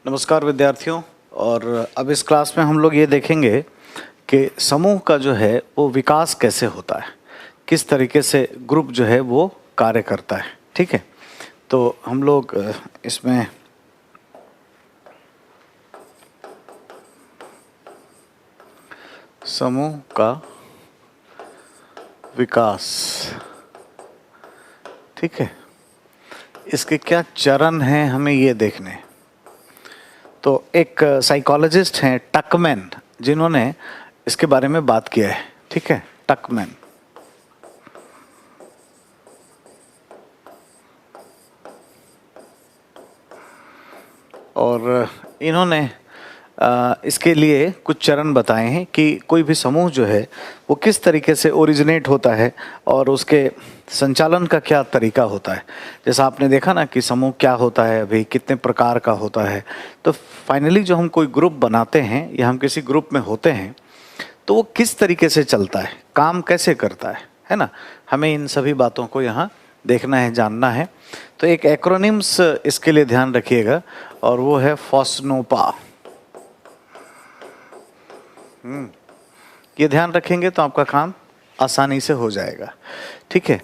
नमस्कार विद्यार्थियों। और अब इस क्लास में हम लोग ये देखेंगे कि समूह का जो है वो विकास कैसे होता है, किस तरीके से ग्रुप जो है वो कार्य करता है। ठीक है, तो हम लोग इसमें समूह का विकास, ठीक है, इसके क्या चरण हैं हमें ये देखने हैं। तो एक साइकोलॉजिस्ट हैं टकमैन, जिन्होंने इसके बारे में बात किया है। ठीक है, टकमैन। और इन्होंने इसके लिए कुछ चरण बताए हैं कि कोई भी समूह जो है वो किस तरीके से ओरिजिनेट होता है और उसके संचालन का क्या तरीका होता है। जैसा आपने देखा ना कि समूह क्या होता है, अभी कितने प्रकार का होता है। तो फाइनली जो हम कोई ग्रुप बनाते हैं या हम किसी ग्रुप में होते हैं तो वो किस तरीके से चलता है, काम कैसे करता है ना। हमें इन सभी बातों को यहाँ देखना है, जानना है। तो एक एक्रोनिम्स इसके लिए ध्यान रखिएगा और वो है फॉस्नोपा। ये ध्यान रखेंगे तो आपका काम आसानी से हो जाएगा। ठीक है,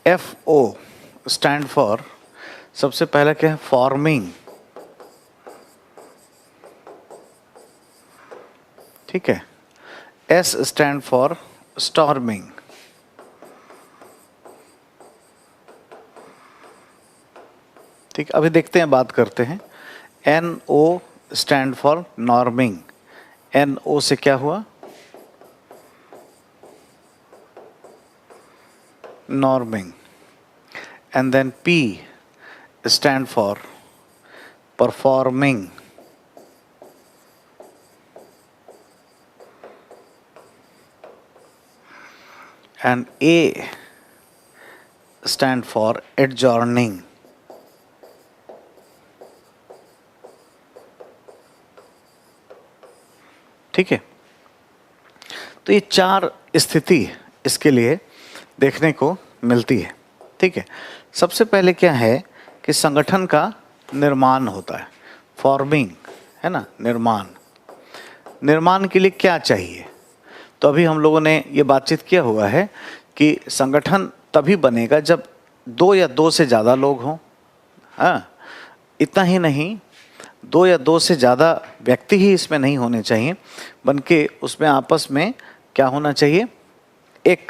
FO स्टैंड फॉर, सबसे पहला क्या है, फॉर्मिंग। ठीक है, S स्टैंड फॉर स्टॉर्मिंग। ठीक, अभी देखते हैं, बात करते हैं। NO stand for norming. NO से क्या हुआ, norming. And then P stand for performing. And A stand for adjourning. ठीक है, तो ये चार स्थिति इसके लिए देखने को मिलती है। ठीक है, सबसे पहले क्या है कि संगठन का निर्माण होता है, फॉर्मिंग, है ना, निर्माण। निर्माण के लिए क्या चाहिए, तो अभी हम लोगों ने ये बातचीत किया हुआ है कि संगठन तभी बनेगा जब 2 या 2 से ज़्यादा लोग हों। हाँ, इतना ही नहीं, 2 या 2 से ज़्यादा व्यक्ति ही इसमें नहीं होने चाहिए, बल्कि उसमें आपस में क्या होना चाहिए, एक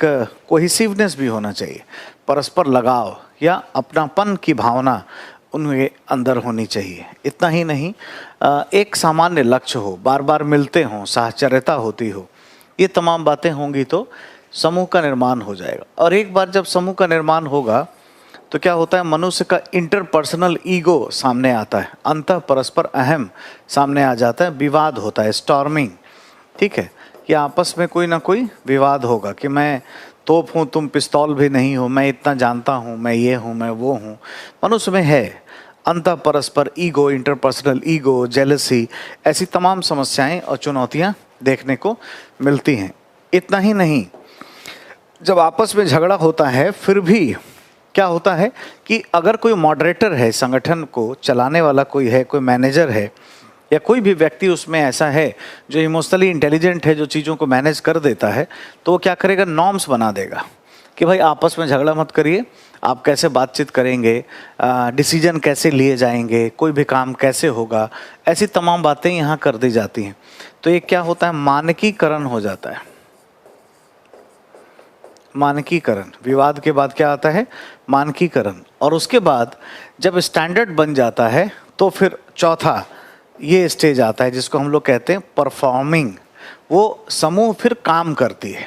कोहेसिवनेस भी होना चाहिए, परस्पर लगाव या अपनापन की भावना उनके अंदर होनी चाहिए। इतना ही नहीं, एक सामान्य लक्ष्य हो, बार बार मिलते हों, साहचर्यता होती हो, ये तमाम बातें होंगी तो समूह का निर्माण हो जाएगा। और एक बार जब समूह का निर्माण होगा तो क्या होता है, मनुष्य का इंटरपर्सनल ईगो सामने आता है, अंतः परस्पर अहम सामने आ जाता है, विवाद होता है, स्टॉर्मिंग। ठीक है, कि आपस में कोई ना कोई विवाद होगा कि मैं तोप हूँ, तुम पिस्तौल भी नहीं हो, मैं इतना जानता हूँ, मैं ये हूँ, मैं वो हूँ। मनुष्य में है अंतः परस्पर ईगो, इंटरपर्सनल ईगो, जेलसी, ऐसी तमाम समस्याएं और चुनौतियाँ देखने को मिलती हैं। इतना ही नहीं, जब आपस में झगड़ा होता है फिर भी क्या होता है कि अगर कोई मॉडरेटर है, संगठन को चलाने वाला कोई है, कोई मैनेजर है या कोई भी व्यक्ति उसमें ऐसा है जो इमोशनली इंटेलिजेंट है, जो चीज़ों को मैनेज कर देता है, तो वो क्या करेगा, नॉर्म्स बना देगा कि भाई आपस में झगड़ा मत करिए, आप कैसे बातचीत करेंगे, डिसीजन कैसे लिए जाएंगे, कोई भी काम कैसे होगा, ऐसी तमाम बातें यहाँ कर दी जाती हैं। तो ये क्या होता है, मानकीकरण हो जाता है। मानकीकरण, विवाद के बाद क्या आता है, मानकीकरण। और उसके बाद जब स्टैंडर्ड बन जाता है तो फिर चौथा ये स्टेज आता है जिसको हम लोग कहते हैं परफॉर्मिंग। वो समूह फिर काम करती है,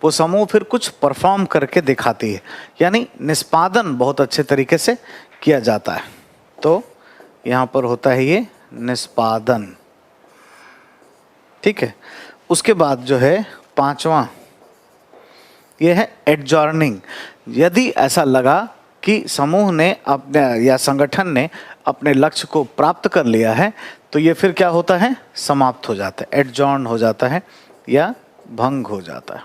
वो समूह फिर कुछ परफॉर्म करके दिखाती है, यानी निष्पादन बहुत अच्छे तरीके से किया जाता है। तो यहाँ पर होता है ये निष्पादन। ठीक है, उसके बाद जो है पांचवा ये है एडजॉर्निंग। यदि ऐसा लगा कि समूह ने अपने या संगठन ने अपने लक्ष्य को प्राप्त कर लिया है तो ये फिर क्या होता है, समाप्त हो जाता है, एडजॉर्न हो जाता है या भंग हो जाता है,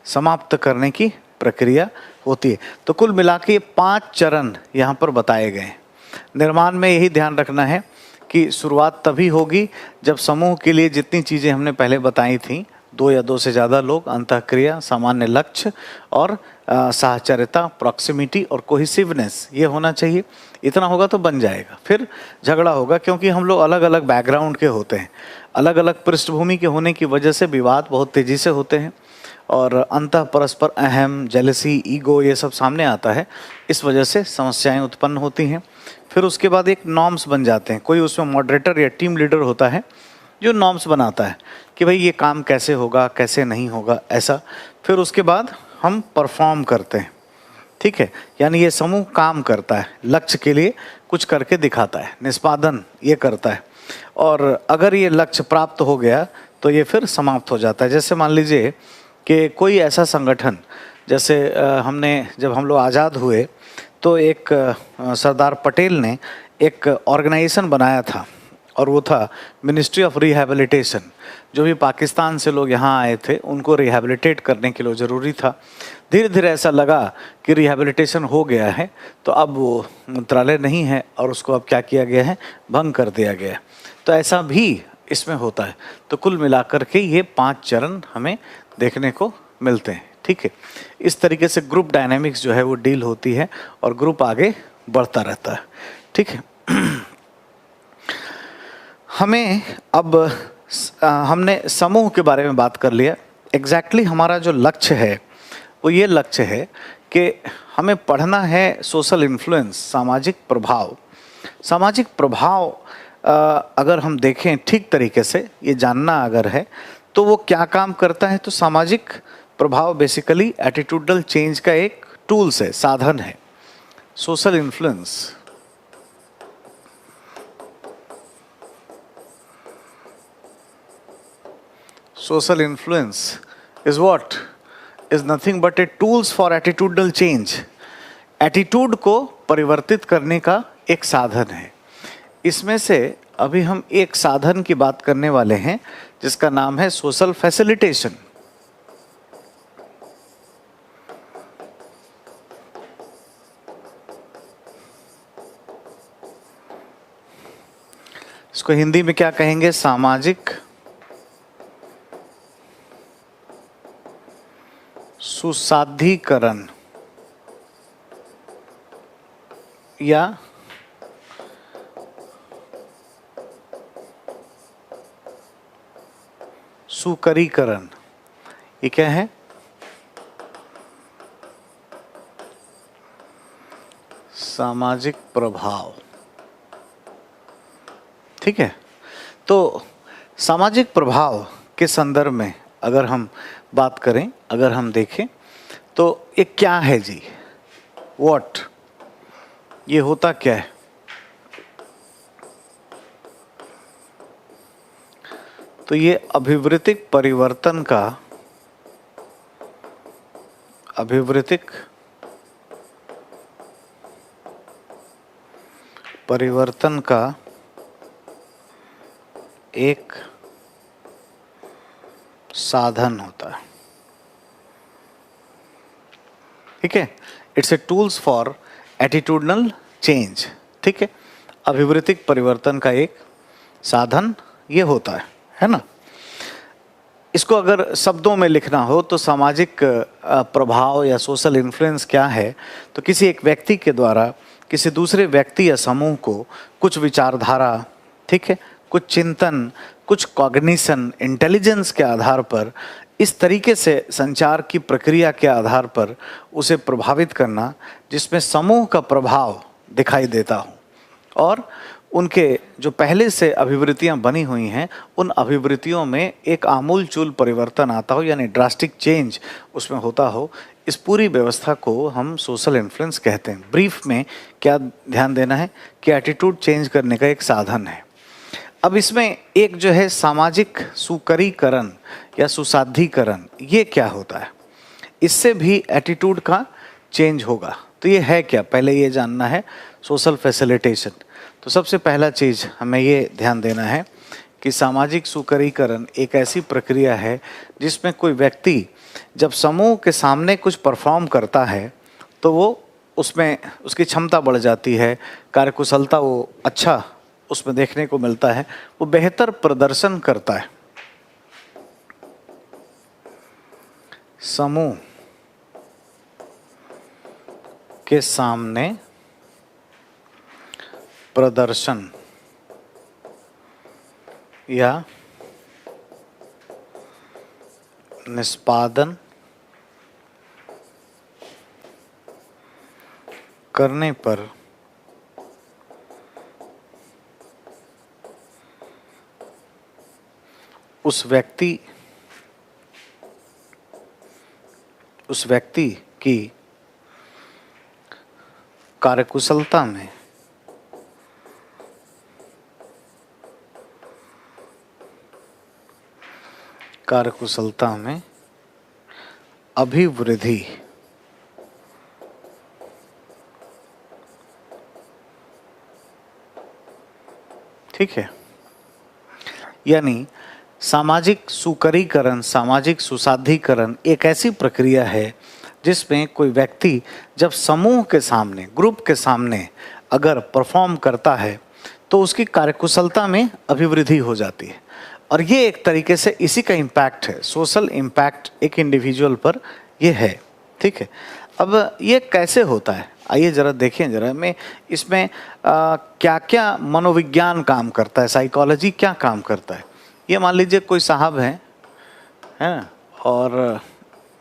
समाप्त करने की प्रक्रिया होती है। तो कुल मिला के 5 चरण यहाँ पर बताए गए हैं। निर्माण में यही ध्यान रखना है कि शुरुआत तभी होगी जब समूह के लिए जितनी चीज़ें हमने पहले बताई थी, 2 या 2 से ज़्यादा लोग, अंतःक्रिया, सामान्य लक्ष्य और साहचर्यता, प्रॉक्सिमिटी और कोहिसिवनेस, ये होना चाहिए। इतना होगा तो बन जाएगा। फिर झगड़ा होगा, क्योंकि हम लोग अलग अलग बैकग्राउंड के होते हैं, अलग अलग पृष्ठभूमि के होने की वजह से विवाद बहुत तेज़ी से होते हैं और अंतः परस्पर अहम, जेलसी, ईगो, ये सब सामने आता है। इस वजह से समस्याएं उत्पन्न होती हैं। फिर उसके बाद एक नॉर्म्स बन जाते हैं। कोई उसमें मॉडरेटर या टीम लीडर होता है जो नॉर्म्स बनाता है कि भाई ये काम कैसे होगा, कैसे नहीं होगा, ऐसा। फिर उसके बाद हम परफॉर्म करते हैं, ठीक है, यानी ये समूह काम करता है, लक्ष्य के लिए कुछ करके दिखाता है, निष्पादन ये करता है। और अगर ये लक्ष्य प्राप्त हो गया तो ये फिर समाप्त हो जाता है। जैसे मान लीजिए कि कोई ऐसा संगठन, जैसे जब हम लोग आज़ाद हुए तो एक सरदार पटेल ने एक ऑर्गेनाइजेशन बनाया था और वो था मिनिस्ट्री ऑफ रिहैबिलिटेशन। जो भी पाकिस्तान से लोग यहाँ आए थे उनको रिहैबिलिटेट करने के लिए ज़रूरी था। धीरे धीरे ऐसा लगा कि रिहैबिलिटेशन हो गया है तो अब वो मंत्रालय नहीं है और उसको अब क्या किया गया है, भंग कर दिया गया है। तो ऐसा भी इसमें होता है। तो कुल मिलाकर के ये 5 चरण हमें देखने को मिलते हैं, ठीक है। इस तरीके से ग्रुप डायनेमिक्स जो है वो डील होती है और ग्रुप आगे बढ़ता रहता है, ठीक है। हमें अब हमने समूह के बारे में बात कर लिया। एग्जैक्टली हमारा जो लक्ष्य है वो ये लक्ष्य है कि हमें पढ़ना है सोशल इन्फ्लुएंस, सामाजिक प्रभाव। सामाजिक प्रभाव अगर हम देखें ठीक तरीके से, ये जानना अगर है तो वो क्या काम करता है। तो सामाजिक प्रभाव बेसिकली एटीट्यूडल चेंज का एक टूल्स है, साधन है। Social influence, social influence is what? Is nothing but a tools for attitudinal change. Attitude को परिवर्तित करने का एक साधन है। इसमें से अभी हम एक साधन की बात करने वाले हैं जिसका नाम है सोशल फैसिलिटेशन। इसको हिंदी में क्या कहेंगे? सामाजिक सुसाध्यीकरण या सुकरीकरण, ये क्या है? सामाजिक प्रभाव, ठीक है। तो सामाजिक प्रभाव के संदर्भ में अगर हम बात करें, अगर हम देखें तो ये क्या है जी? व्हाट, ये होता क्या है? तो ये अभिवृत्तिक परिवर्तन का, अभिवृत्तिक परिवर्तन का एक साधन होता है, ठीक है। It's AI tools for attitudinal change, ठीक है। अभिवृत्तिक परिवर्तन का एक साधन ये होता है ना। इसको अगर शब्दों में लिखना हो तो सामाजिक प्रभाव या सोशल इन्फ्लुएंस क्या है? तो किसी एक व्यक्ति के द्वारा किसी दूसरे व्यक्ति या समूह को कुछ विचारधारा, ठीक है, कुछ चिंतन, कुछ कॉग्निशन, इंटेलिजेंस के आधार पर, इस तरीके से संचार की प्रक्रिया के आधार पर उसे प्रभावित करना जिसमें समूह का प्रभाव दिखाई देता हो और उनके जो पहले से अभिवृत्तियां बनी हुई हैं उन अभिवृत्तियों में एक आमूलचूल परिवर्तन आता हो, यानी ड्रास्टिक चेंज उसमें होता हो। इस पूरी व्यवस्था को हम सोशल इन्फ्लुएंस कहते हैं। ब्रीफ में क्या ध्यान देना है कि एटीट्यूड चेंज करने का एक साधन है। अब इसमें एक जो है सामाजिक सुकरीकरण या सुसाध्यीकरण, ये क्या होता है? इससे भी एटीट्यूड का चेंज होगा। तो ये है क्या, पहले ये जानना है। सोशल फैसिलिटेशन, तो सबसे पहला चीज़ हमें ये ध्यान देना है कि सामाजिक सुकरीकरण एक ऐसी प्रक्रिया है जिसमें कोई व्यक्ति जब समूह के सामने कुछ परफॉर्म करता है तो वो उसमें उसकी क्षमता बढ़ जाती है, कार्यकुशलता वो अच्छा उसमें देखने को मिलता है, वो बेहतर प्रदर्शन करता है। समूह के सामने प्रदर्शन या निष्पादन करने पर उस व्यक्ति की कार्यकुशलता में अभिवृद्धि ठीक है। यानी सामाजिक सुकरीकरण, सामाजिक सुसाध्यीकरण एक ऐसी प्रक्रिया है जिसमें कोई व्यक्ति जब समूह के सामने, ग्रुप के सामने अगर परफॉर्म करता है तो उसकी कार्यकुशलता में अभिवृद्धि हो जाती है। और ये एक तरीके से इसी का इम्पैक्ट है, सोशल इम्पैक्ट एक इंडिविजुअल पर ये है। ठीक है, अब ये कैसे होता है आइए जरा देखें जरा मैं इसमें क्या क्या मनोविज्ञान काम करता है, साइकोलॉजी क्या काम करता है। ये मान लीजिए कोई साहब हैं, है ना, और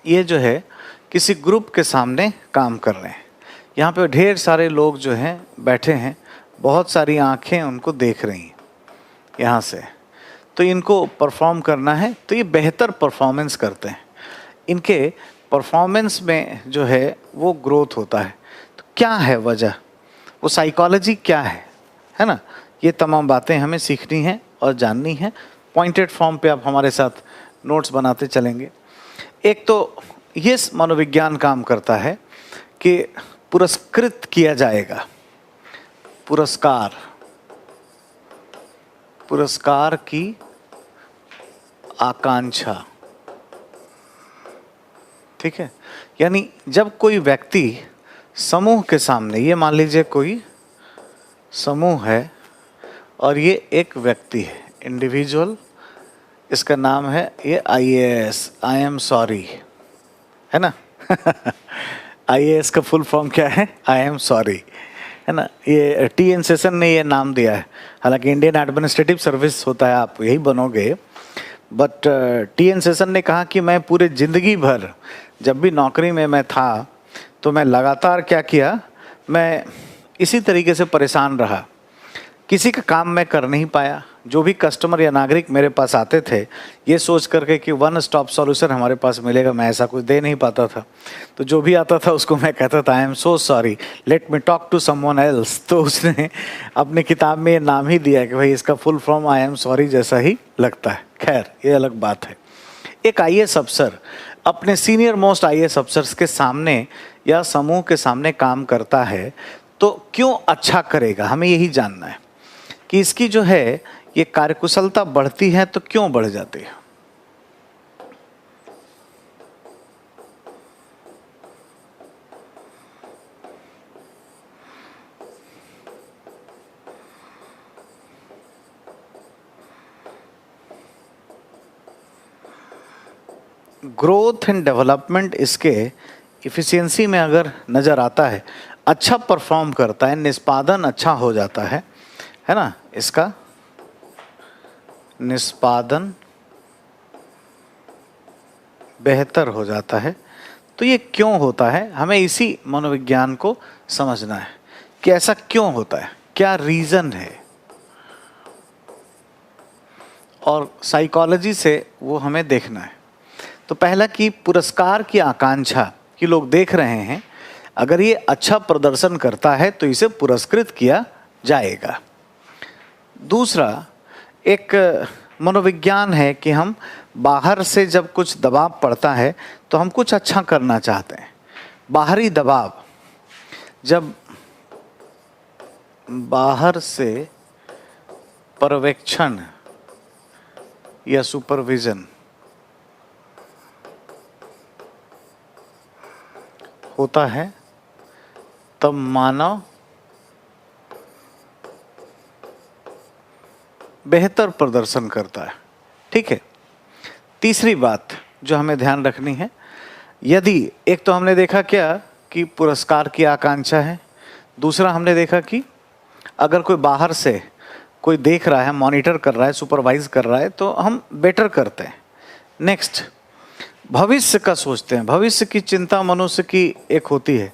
ये जो है किसी ग्रुप के सामने काम कर रहे हैं। यहाँ पे ढेर सारे लोग जो हैं बैठे हैं, बहुत सारी आंखें उनको देख रही हैं यहाँ से, तो इनको परफॉर्म करना है, तो ये बेहतर परफॉर्मेंस करते हैं। इनके परफॉर्मेंस में जो है वो ग्रोथ होता है। तो क्या है वजह, वो साइकोलॉजी क्या है ना, ये तमाम बातें हमें सीखनी है और जाननी है। पॉइंटेड फॉर्म पे आप हमारे साथ नोट्स बनाते चलेंगे। एक तो ये मनोविज्ञान काम करता है कि पुरस्कृत किया जाएगा, पुरस्कार की आकांक्षा। ठीक है, यानी जब कोई व्यक्ति समूह के सामने, ये मान लीजिए कोई समूह है और ये एक व्यक्ति है, इंडिविजुअल, इसका नाम है ये IAS, आई एम सॉरी, है ना IAS का फुल फॉर्म क्या है, आई एम सॉरी, है ना। ये TN सेशन ने ये नाम दिया है, हालांकि इंडियन एडमिनिस्ट्रेटिव सर्विस होता है, आप यही बनोगे, बट TN सेशन ने कहा कि मैं पूरे ज़िंदगी भर जब भी नौकरी में मैं था तो मैं लगातार क्या किया, मैं इसी तरीके से परेशान रहा, किसी का काम मैं कर नहीं पाया। जो भी कस्टमर या नागरिक मेरे पास आते थे ये सोच करके कि वन स्टॉप सॉल्यूशन हमारे पास मिलेगा, मैं ऐसा कुछ दे नहीं पाता था। तो जो भी आता था उसको मैं कहता था I am so sorry, let me talk to someone else. तो उसने अपनी किताब में ये नाम ही दिया कि भाई इसका full form I am sorry जैसा ही लगता है। खैर ये अलग बात है। एक IAS अफसर अपने सीनियर मोस्ट IAS अफसर्स के सामने या समूह के सामने काम करता है तो क्यों अच्छा करेगा, हमें यही जानना है कि इसकी जो है ये कार्यकुशलता बढ़ती है तो क्यों बढ़ जाती है। ग्रोथ एंड डेवलपमेंट इसके इफिशियंसी में अगर नज़र आता है, अच्छा परफॉर्म करता है, निष्पादन अच्छा हो जाता है ना, इसका निष्पादन बेहतर हो जाता है। तो ये क्यों होता है, हमें इसी मनोविज्ञान को समझना है कि ऐसा क्यों होता है, क्या रीज़न है, और साइकोलॉजी से वो हमें देखना है। तो पहला कि पुरस्कार की आकांक्षा कि लोग देख रहे हैं, अगर ये अच्छा प्रदर्शन करता है तो इसे पुरस्कृत किया जाएगा। दूसरा एक मनोविज्ञान है कि हम बाहर से जब कुछ दबाव पड़ता है तो हम कुछ अच्छा करना चाहते हैं। बाहरी दबाव, जब बाहर से पर्यवेक्षण या सुपरविजन होता है तब मानव बेहतर प्रदर्शन करता है। ठीक है। तीसरी बात जो हमें ध्यान रखनी है, यदि एक तो हमने देखा क्या कि पुरस्कार की आकांक्षा है, दूसरा हमने देखा कि अगर कोई बाहर से कोई देख रहा है, मॉनिटर कर रहा है, सुपरवाइज कर रहा है, तो हम बेटर करते हैं। नेक्स्ट, भविष्य का सोचते हैं। भविष्य की चिंता मनुष्य की एक होती है,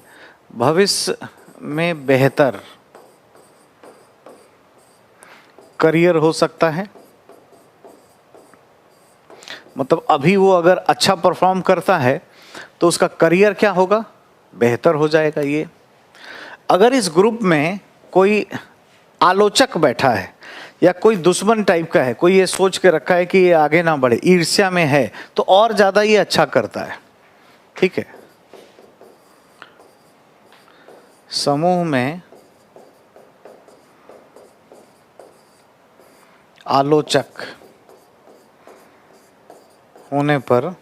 भविष्य में बेहतर करियर हो सकता है। मतलब अभी वो अगर अच्छा परफॉर्म करता है तो उसका करियर क्या होगा, बेहतर हो जाएगा। ये अगर इस ग्रुप में कोई आलोचक बैठा है या कोई दुश्मन टाइप का है, कोई ये सोच के रखा है कि ये आगे ना बढ़े, ईर्ष्या में है, तो और ज्यादा ये अच्छा करता है। ठीक है। समूह में आलोचक होने पर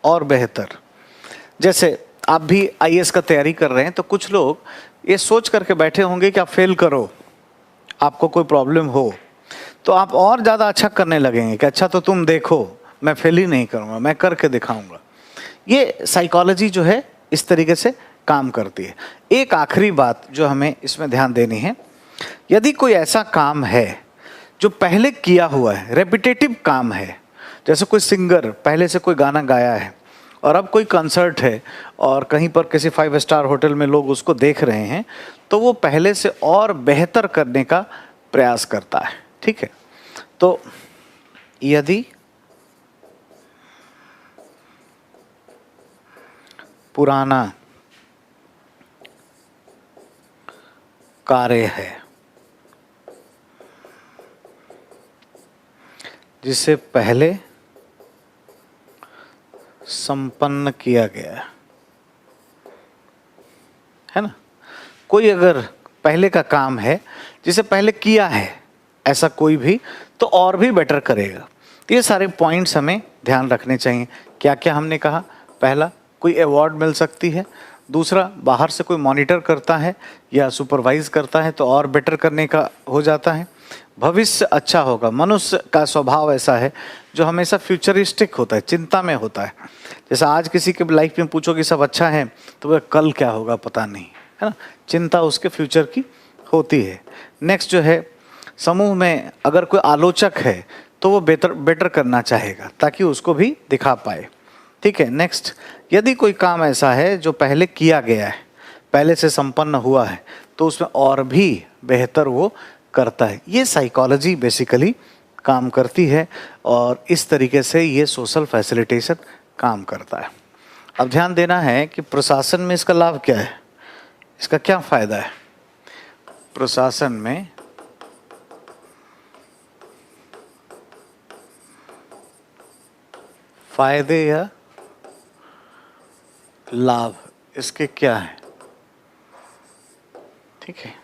और बेहतर, जैसे आप भी आईएएस का तैयारी कर रहे हैं तो कुछ लोग ये सोच करके बैठे होंगे कि आप फेल करो, आपको कोई प्रॉब्लम हो तो आप और ज़्यादा अच्छा करने लगेंगे कि अच्छा तो तुम देखो मैं फेल ही नहीं करूँगा, मैं करके दिखाऊंगा। ये साइकोलॉजी जो है इस तरीके से काम करती है। एक आखिरी बात जो हमें इसमें ध्यान देनी है, यदि कोई ऐसा काम है जो पहले किया हुआ है, रेपिटेटिव काम है, जैसे कोई सिंगर पहले से कोई गाना गाया है और अब कोई कंसर्ट है और कहीं पर किसी 5 स्टार होटल में लोग उसको देख रहे हैं, तो वो पहले से और बेहतर करने का प्रयास करता है। ठीक है। तो यदि पुराना कार्य है जिसे पहले संपन्न किया गया है ना, कोई अगर पहले का काम है जिसे पहले किया है ऐसा कोई भी, तो और भी बेटर करेगा। तो ये सारे पॉइंट्स हमें ध्यान रखने चाहिए। क्या क्या हमने कहा, पहला कोई अवार्ड मिल सकती है, दूसरा बाहर से कोई मॉनिटर करता है या सुपरवाइज करता है तो और बेटर करने का हो जाता है। भविष्य अच्छा होगा, मनुष्य का स्वभाव ऐसा है जो हमेशा फ्यूचरिस्टिक होता है, चिंता में होता है। जैसे आज किसी के लाइफ में पूछो कि सब अच्छा है तो वह कल क्या होगा पता नहीं, है ना, चिंता उसके फ्यूचर की होती है। नेक्स्ट जो है, समूह में अगर कोई आलोचक है तो वो बेटर करना चाहेगा ताकि उसको भी दिखा पाए। ठीक है। नेक्स्ट, यदि कोई काम ऐसा है जो पहले किया गया है, पहले से संपन्न हुआ है, तो उसमें और भी बेहतर वो करता है। ये साइकोलॉजी बेसिकली काम करती है और इस तरीके से ये सोशल फैसिलिटेशन काम करता है। अब ध्यान देना है कि प्रशासन में इसका लाभ क्या है, इसका क्या फायदा है। प्रशासन में फायदे या लाभ इसके क्या है। ठीक है।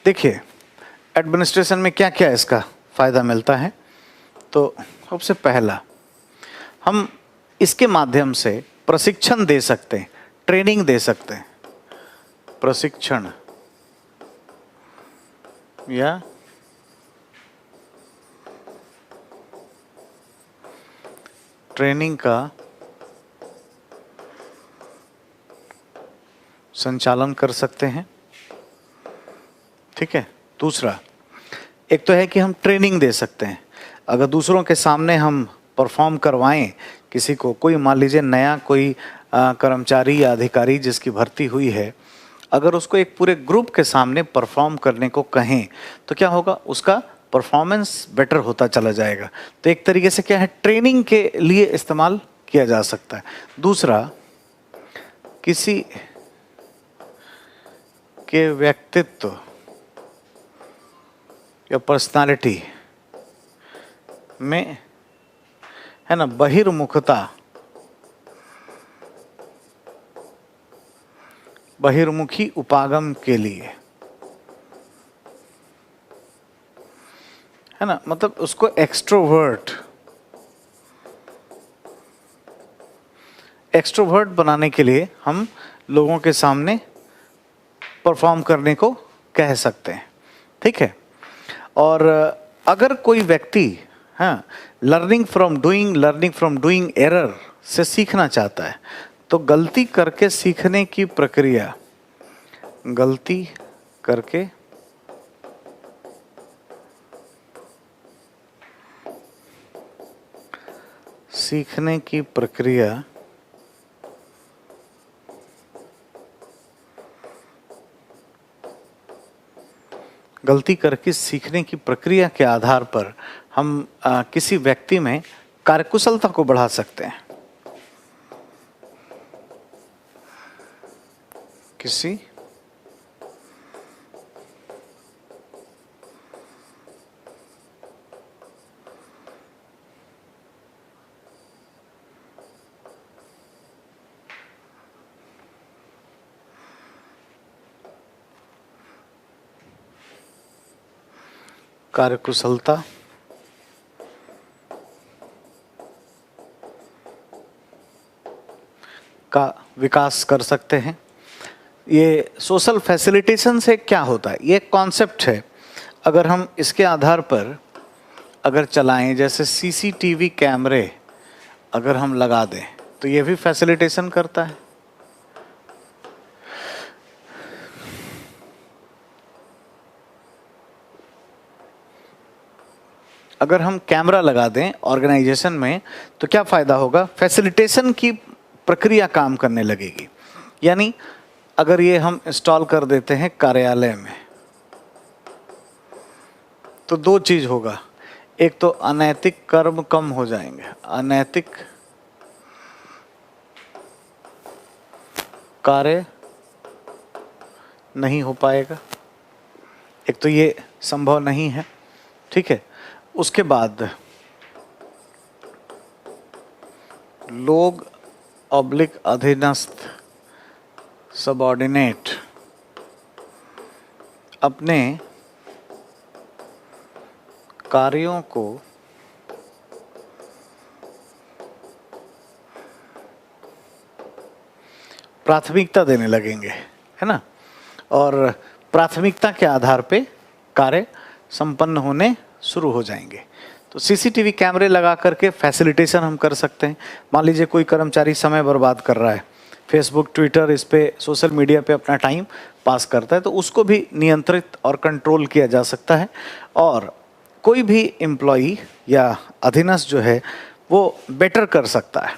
देखिए एडमिनिस्ट्रेशन में क्या क्या इसका फायदा मिलता है। तो सबसे पहला, हम इसके माध्यम से प्रशिक्षण दे सकते हैं, ट्रेनिंग दे सकते हैं। प्रशिक्षण या ट्रेनिंग का संचालन कर सकते हैं। ठीक है। दूसरा, एक तो है कि हम ट्रेनिंग दे सकते हैं, अगर दूसरों के सामने हम परफॉर्म करवाएं किसी को, कोई मान लीजिए नया कोई कर्मचारी या अधिकारी जिसकी भर्ती हुई है, अगर उसको एक पूरे ग्रुप के सामने परफॉर्म करने को कहें तो क्या होगा, उसका परफॉर्मेंस बेटर होता चला जाएगा। तो एक तरीके से क्या है, ट्रेनिंग के लिए इस्तेमाल किया जा सकता है। दूसरा, किसी के व्यक्तित्व या पर्सनालिटी में, है ना, बहिर्मुखी उपागम के लिए, है ना, मतलब उसको एक्सट्रोवर्ट बनाने के लिए हम लोगों के सामने परफॉर्म करने को कह सकते हैं, ठीक है। और अगर कोई व्यक्ति, हाँ, लर्निंग फ्रॉम डूइंग एरर से सीखना चाहता है, तो गलती करके सीखने की प्रक्रिया, गलती करके सीखने की प्रक्रिया गलती करके सीखने की प्रक्रिया के आधार पर हम किसी व्यक्ति में कार्यकुशलता को बढ़ा सकते हैं। किसी कार्यकुशलता का विकास कर सकते हैं। ये सोशल फैसिलिटेशन से क्या होता है, ये कॉन्सेप्ट है। अगर हम इसके आधार पर अगर चलाएं, जैसे सीसीटीवी कैमरे अगर हम लगा दें, तो ये भी फैसिलिटेशन करता है। अगर हम कैमरा लगा दें ऑर्गेनाइजेशन में, तो क्या फ़ायदा होगा, फैसिलिटेशन की प्रक्रिया काम करने लगेगी। यानी अगर ये हम इंस्टॉल कर देते हैं कार्यालय में, तो दो चीज़ होगा, एक तो अनैतिक कर्म कम हो जाएंगे, अनैतिक कार्य नहीं हो पाएगा, एक तो ये संभव नहीं है, ठीक है। उसके बाद लोग ऑब्लिक अधीनस्थ सबऑर्डिनेट अपने कार्यों को प्राथमिकता देने लगेंगे, है ना, और प्राथमिकता के आधार पे कार्य संपन्न होने शुरू हो जाएंगे। तो सीसीटीवी कैमरे लगा करके फैसिलिटेशन हम कर सकते हैं। मान लीजिए कोई कर्मचारी समय बर्बाद कर रहा है, फेसबुक, ट्विटर, इस पे सोशल मीडिया पे अपना टाइम पास करता है, तो उसको भी नियंत्रित और कंट्रोल किया जा सकता है। और कोई भी एम्प्लॉई या अधीनस्थ जो है वो बेटर कर सकता है,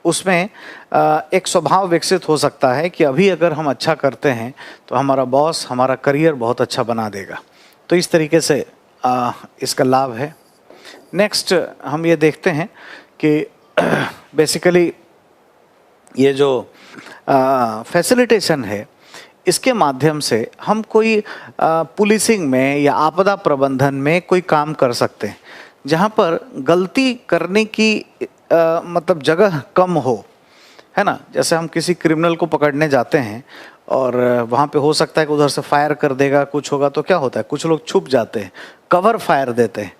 उसमें एक स्वभाव विकसित हो सकता है कि अभी अगर हम अच्छा करते हैं तो हमारा बॉस हमारा करियर बहुत अच्छा बना देगा। तो इस तरीके से इसका लाभ है। नेक्स्ट हम ये देखते हैं कि बेसिकली ये जो फैसिलिटेशन है, इसके माध्यम से हम कोई पुलिसिंग में या आपदा प्रबंधन में कोई काम कर सकते हैं जहाँ पर गलती करने की मतलब जगह कम हो, है ना। जैसे हम किसी क्रिमिनल को पकड़ने जाते हैं और वहाँ पे हो सकता है कि उधर से फायर कर देगा, कुछ होगा, तो क्या होता है, कुछ लोग छुप जाते हैं, कवर फायर देते हैं।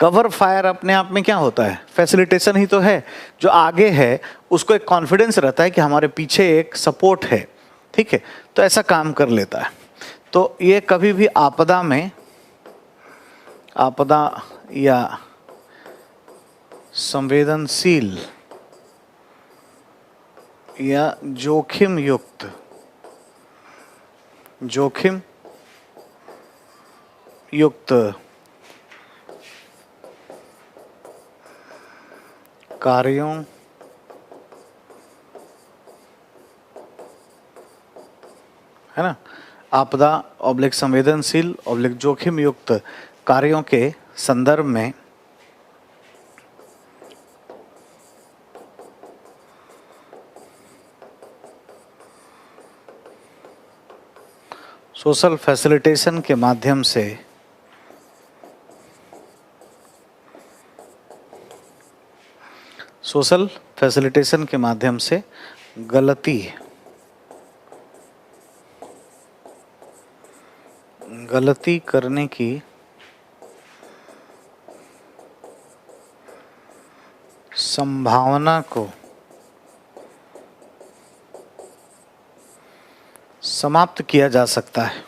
कवर फायर अपने आप में क्या होता है, फैसिलिटेशन ही तो है। जो आगे है उसको एक कॉन्फिडेंस रहता है कि हमारे पीछे एक सपोर्ट है, ठीक है, तो ऐसा काम कर लेता है। तो ये कभी भी आपदा में, आपदा या संवेदनशील या जोखिम युक्त कार्यों है ना, आपदा ऑब्लिक संवेदनशील ऑब्लिक जोखिम युक्त कार्यों के संदर्भ में सोशल फैसिलिटेशन के माध्यम से गलती गलती करने की संभावना को समाप्त किया जा सकता है।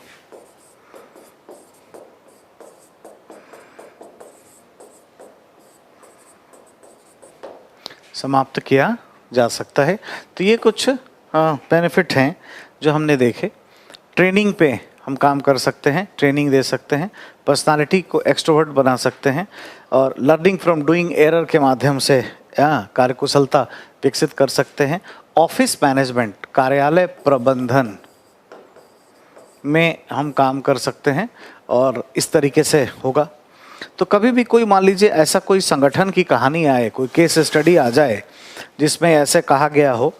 समाप्त किया जा सकता है। तो ये कुछ बेनिफिट हैं जो हमने देखे। ट्रेनिंग पे हम काम कर सकते हैं, ट्रेनिंग दे सकते हैं, पर्सनालिटी को एक्सट्रोवर्ट बना सकते हैं और लर्निंग फ्रॉम डूइंग एरर के माध्यम से कार्यकुशलता विकसित कर सकते हैं। ऑफिस मैनेजमेंट, कार्यालय प्रबंधन में हम काम कर सकते हैं और इस तरीके से होगा। तो कभी भी कोई मान लीजिए ऐसा कोई संगठन की कहानी आए, कोई केस स्टडी आ जाए जिसमें ऐसे कहा गया हो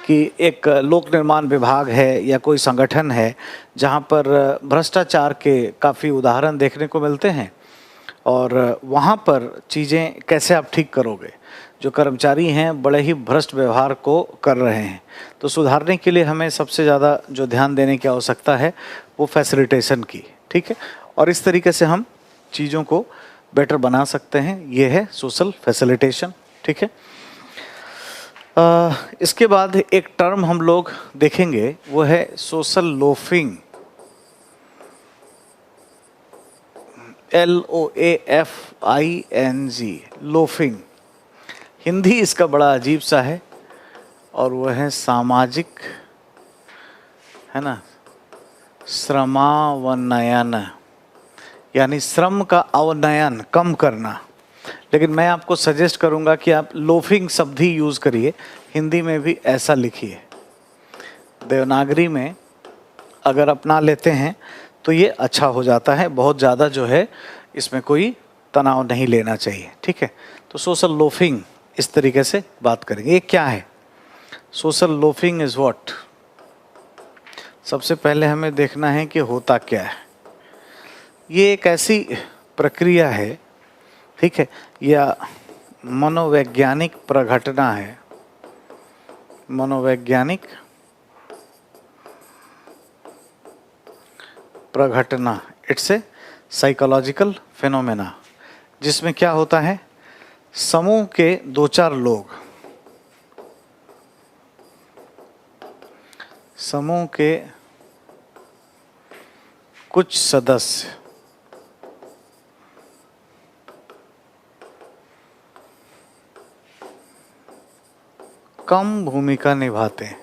कि एक लोक निर्माण विभाग है या कोई संगठन है जहां पर भ्रष्टाचार के काफ़ी उदाहरण देखने को मिलते हैं और वहां पर चीज़ें कैसे आप ठीक करोगे, जो कर्मचारी हैं बड़े ही भ्रष्ट व्यवहार को कर रहे हैं, तो सुधारने के लिए हमें सबसे ज़्यादा जो ध्यान देने की आवश्यकता है वो फैसिलिटेशन की, ठीक है। और इस तरीके से हम चीज़ों को बेटर बना सकते हैं। ये है सोशल फैसिलिटेशन, ठीक है। इसके बाद एक टर्म हम लोग देखेंगे, वो है social loafing, LOAFING, loafing. Hindi इसका बड़ा अजीब सा है और वह है सामाजिक, है ना, श्रमावनयन, यानी श्रम का अवनयन, कम करना। लेकिन मैं आपको सजेस्ट करूंगा कि आप लोफिंग शब्द ही यूज़ करिए, हिंदी में भी ऐसा लिखिए। देवनागरी में अगर अपना लेते हैं तो ये अच्छा हो जाता है, बहुत ज़्यादा जो है इसमें कोई तनाव नहीं लेना चाहिए, ठीक है। तो सोशल लोफिंग इस तरीके से बात करेंगे। ये क्या है? Social loafing is what? सबसे पहले हमें देखना है कि होता क्या है। ये एक ऐसी प्रक्रिया है, ठीक है, या मनोवैज्ञानिक प्रघटना है। मनोवैज्ञानिक प्रघटना, इट्स ए साइकोलॉजिकल फिनोमेना, जिसमें क्या होता है, समूह के 2-4 लोग, समूह के कुछ सदस्य कम भूमिका निभाते हैं,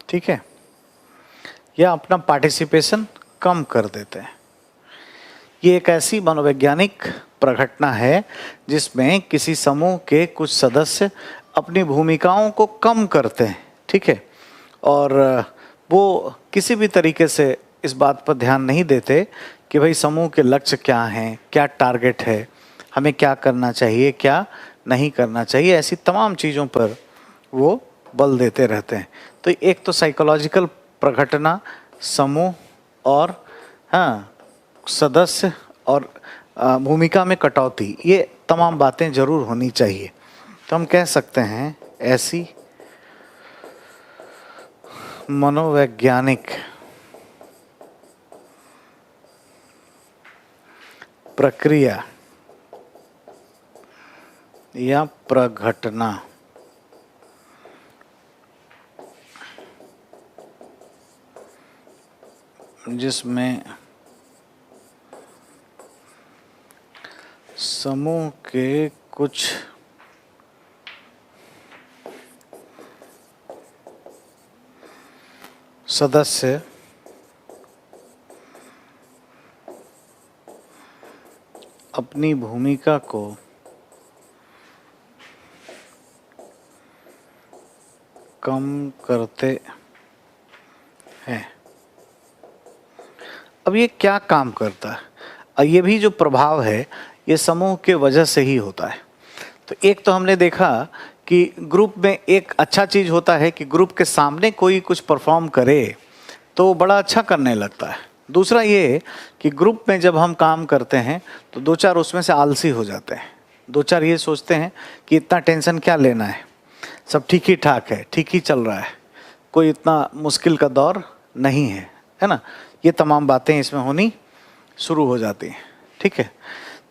ठीक है, या अपना पार्टिसिपेशन कम कर देते हैं। ये एक ऐसी मनोवैज्ञानिक प्रघटना है जिसमें किसी समूह के कुछ सदस्य अपनी भूमिकाओं को कम करते हैं, ठीक है, और वो किसी भी तरीके से इस बात पर ध्यान नहीं देते कि भाई समूह के लक्ष्य क्या हैं, क्या टारगेट है, हमें क्या करना चाहिए, क्या नहीं करना चाहिए, ऐसी तमाम चीज़ों पर वो बल देते रहते हैं। तो एक तो साइकोलॉजिकल प्रघटना, समूह और सदस्य और भूमिका में कटौती, ये तमाम बातें जरूर होनी चाहिए। तो हम कह सकते हैं ऐसी मनोवैज्ञानिक प्रक्रिया या प्रघटना जिसमें समूह के कुछ सदस्य अपनी भूमिका को कम करते हैं। अब ये क्या काम करता है? ये भी जो प्रभाव है ये समूह के वजह से ही होता है। तो एक तो हमने देखा कि ग्रुप में एक अच्छा चीज़ होता है कि ग्रुप के सामने कोई कुछ परफॉर्म करे तो वो बड़ा अच्छा करने लगता है। दूसरा ये कि ग्रुप में जब हम काम करते हैं तो 2-4 उसमें से आलसी हो जाते हैं। 2-4 ये सोचते हैं कि इतना टेंशन क्या लेना है, सब ठीक ही ठाक है, ठीक ही चल रहा है, कोई इतना मुश्किल का दौर नहीं है ना। ये तमाम बातें इसमें होनी शुरू हो जाती हैं, ठीक है।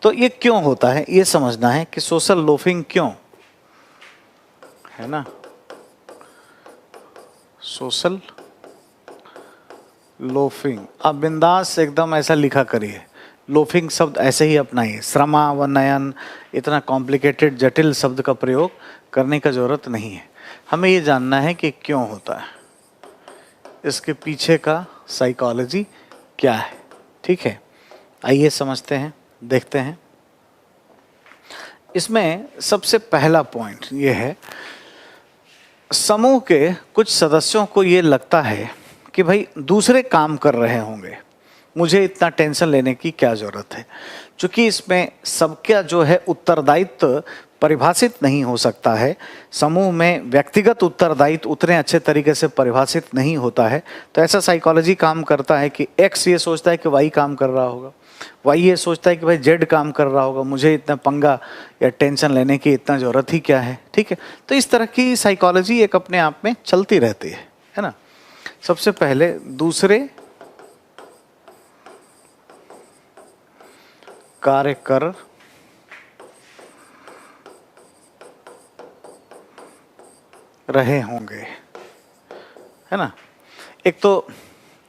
तो ये क्यों होता है, ये समझना है कि सोशल लोफिंग क्यों है ना। सोशल लोफिंग, आप बिंदास एकदम ऐसा लिखा करिए, लोफिंग शब्द ऐसे ही अपनाइए, श्रमा व नयन इतना कॉम्प्लिकेटेड जटिल शब्द का प्रयोग करने का जरूरत नहीं है। हमें ये जानना है कि क्यों होता है, इसके पीछे का साइकोलॉजी क्या है, ठीक है। आइए समझते हैं, देखते हैं। इसमें सबसे पहला पॉइंट ये है, समूह के कुछ सदस्यों को ये लगता है कि भाई दूसरे काम कर रहे होंगे, मुझे इतना टेंशन लेने की क्या जरूरत है। क्योंकि इसमें सबका जो है उत्तरदायित्व परिभाषित नहीं हो सकता है, समूह में व्यक्तिगत उत्तरदायित्व उतने अच्छे तरीके से परिभाषित नहीं होता है। तो ऐसा साइकोलॉजी काम करता है कि एक्स ये सोचता है कि वाई काम कर रहा होगा, वाई ये सोचता है कि भाई जेड काम कर रहा होगा, मुझे इतना पंगा या टेंशन लेने की इतना ज़रूरत ही क्या है, ठीक है। तो इस तरह की साइकोलॉजी एक अपने आप में चलती रहती है ना। सबसे पहले दूसरे कार्य कर रहे होंगे, है ना। एक तो